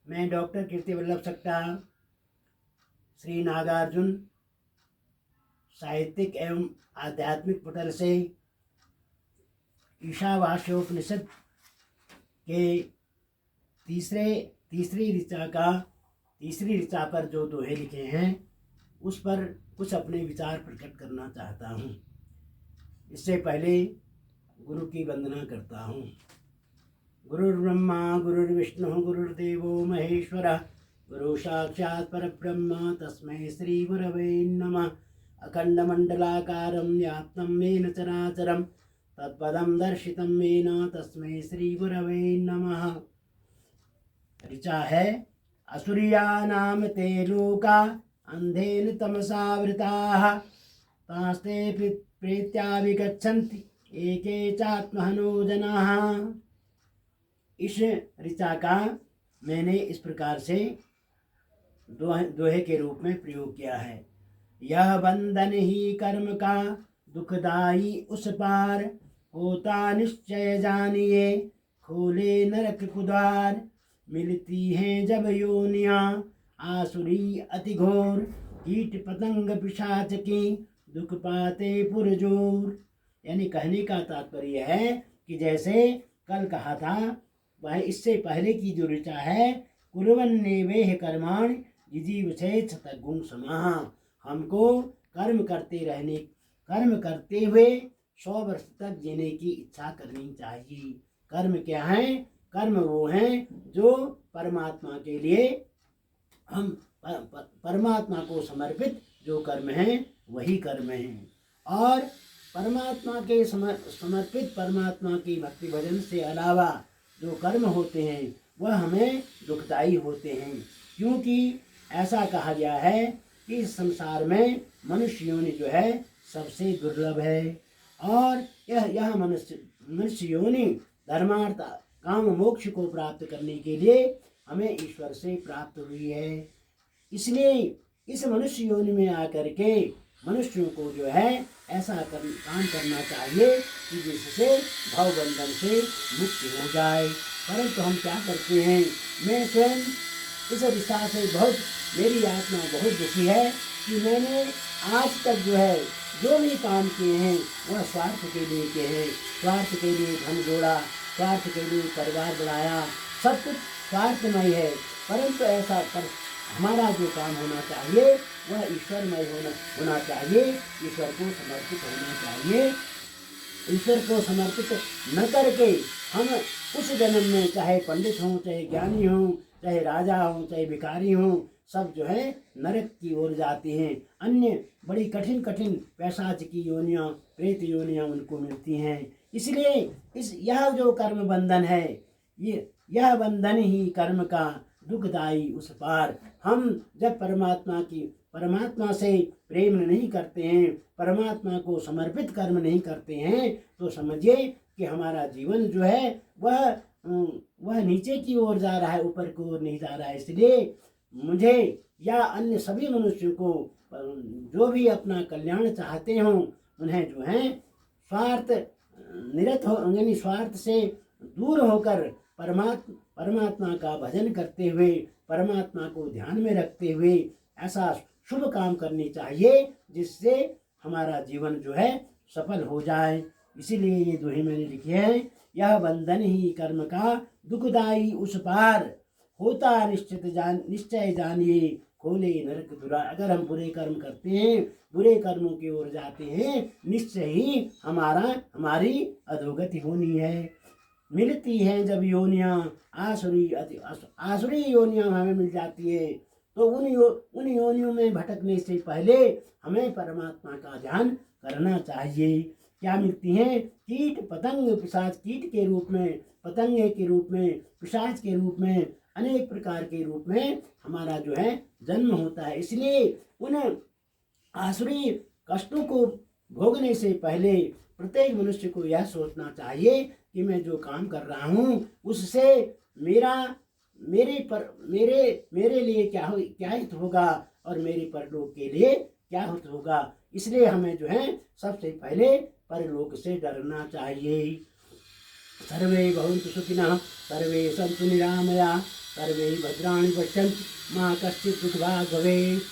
मैं डॉक्टर कीर्ति वल्लभ सक्ता श्री नागार्जुन साहित्यिक एवं आध्यात्मिक पटल से ईशावास्योपनिषद के तीसरी ऋचा पर जो दोहे लिखे हैं उस पर कुछ अपने विचार प्रकट करना चाहता हूँ। इससे पहले गुरु की वंदना करता हूँ। गुरुर्ब्रह्मा गुरुर्विष्णु गुरुर्देवो महेश्वरः गुरु साक्षात् परब्रह्म तस्मै श्री गुरवे नमः। अखंडमंडलाकारं व्याप्तं येन चराचरं तत्पदं दर्शितं येन तस्मै श्री गुरवे नमः। ऋचा है असुरियानाम ते लोका अंधेन तमसावृताः तास्ते प्रेत्याभिगच्छन्ति एके चात्महनो जनाः। इस ऋचा का मैंने इस प्रकार से दोहे के रूप में प्रयोग किया है। यह बंधन ही कर्म का दुखदाई उस पार होता निश्चय जानिए खोले नरक कुद्वार। मिलती हैं जब योनियाँ आसुरी अति घोर कीट पतंग पिशाच की दुख पाते पुरजोर। यानी कहने का तात्पर्य है कि जैसे कल कहा था वह इससे पहले की जो ऋचा है कुर्वन्ने वेह कर्माण जिजीव से छतगुण समाह। हमको कर्म करते हुए 100 वर्ष तक जीने की इच्छा करनी चाहिए। कर्म क्या है? कर्म वो हैं जो परमात्मा के लिए हम परमात्मा को समर्पित जो कर्म हैं वही कर्म हैं। और परमात्मा के समर्पित परमात्मा की भक्ति भजन से अलावा जो कर्म होते हैं वह हमें दुखदायी होते हैं, क्योंकि ऐसा कहा गया है कि इस संसार में मनुष्य योनि जो है सबसे दुर्लभ है। और यह मनुष्य योनि धर्मार्थ काम मोक्ष को प्राप्त करने के लिए हमें ईश्वर से प्राप्त हुई है। इसलिए इस मनुष्य योनि में आकर के मनुष्यों को जो है ऐसा काम करना चाहिए कि जिससे भवबंधन से मुक्ति हो जाए। परंतु हम क्या करते हैं? मैं स्वयं इस दिशा से मेरी आत्मा बहुत दुखी है कि मैंने आज तक जो भी काम किए हैं वह स्वार्थ के लिए किए हैं। स्वार्थ के लिए धन जोड़ा, स्वार्थ के लिए परिवार बढ़ाया, सब कुछ स्वार्थमय है। परंतु ऐसा हमारा जो काम होना चाहिए वह ईश्वरमय होना चाहिए, ईश्वर को समर्पित होना चाहिए। ईश्वर को समर्पित न करके हम उस जन्म में चाहे पंडित हों, चाहे ज्ञानी हों, चाहे राजा हों, चाहे भिखारी हों, सब जो है नरक की ओर जाते हैं। अन्य बड़ी कठिन पैशाच की योनियाँ, प्रेत योनियाँ उनको मिलती हैं। इसलिए यह जो कर्म बंधन है यह बंधन ही कर्म का दुखदाई उस पार। हम जब परमात्मा से प्रेम नहीं करते हैं, परमात्मा को समर्पित कर्म नहीं करते हैं, तो समझिए कि हमारा जीवन जो है वह नीचे की ओर जा रहा है, ऊपर की ओर नहीं जा रहा है। इसलिए मुझे या अन्य सभी मनुष्यों को जो भी अपना कल्याण चाहते हों उन्हें जो है स्वार्थ से दूर होकर परमात्मा का भजन करते हुए, परमात्मा को ध्यान में रखते हुए ऐसा शुभ काम करनी चाहिए जिससे हमारा जीवन जो है सफल हो जाए। इसीलिए ये दोहे मैंने लिखे हैं। यह बंधन ही कर्म का दुखदाई उस पार होता निश्चय जानिए खोले नरक द्वार। अगर हम बुरे कर्म करते हैं, बुरे कर्मों की ओर जाते हैं, निश्चय ही हमारी अधोगति होनी है। मिलती हैं जब योनियाँ आसुरी योनियाँ हमें मिल जाती है, तो उन योनियों में भटकने से पहले हमें परमात्मा का ध्यान करना चाहिए। क्या मिलती हैं? कीट पतंग पिशाच, कीट के रूप में, पतंगे के रूप में, पिशाच के रूप में, अनेक प्रकार के रूप में हमारा जो है जन्म होता है। इसलिए उन आसुरी कष्टों को भोगने से पहले प्रत्येक मनुष्य को यह सोचना चाहिए कि मैं जो काम कर रहा हूँ उससे मेरे लिए क्या हित होगा और मेरे परलोक के लिए क्या हित होगा। इसलिए हमें जो है सबसे पहले परलोक से डरना चाहिए। सर्वे भवन्तु सुखिनः, सर्वे सन्तु निरामयाः, सर्वे भद्राणि पश्यन्तु मा कश्चित् दुःखभाग् भवेत्।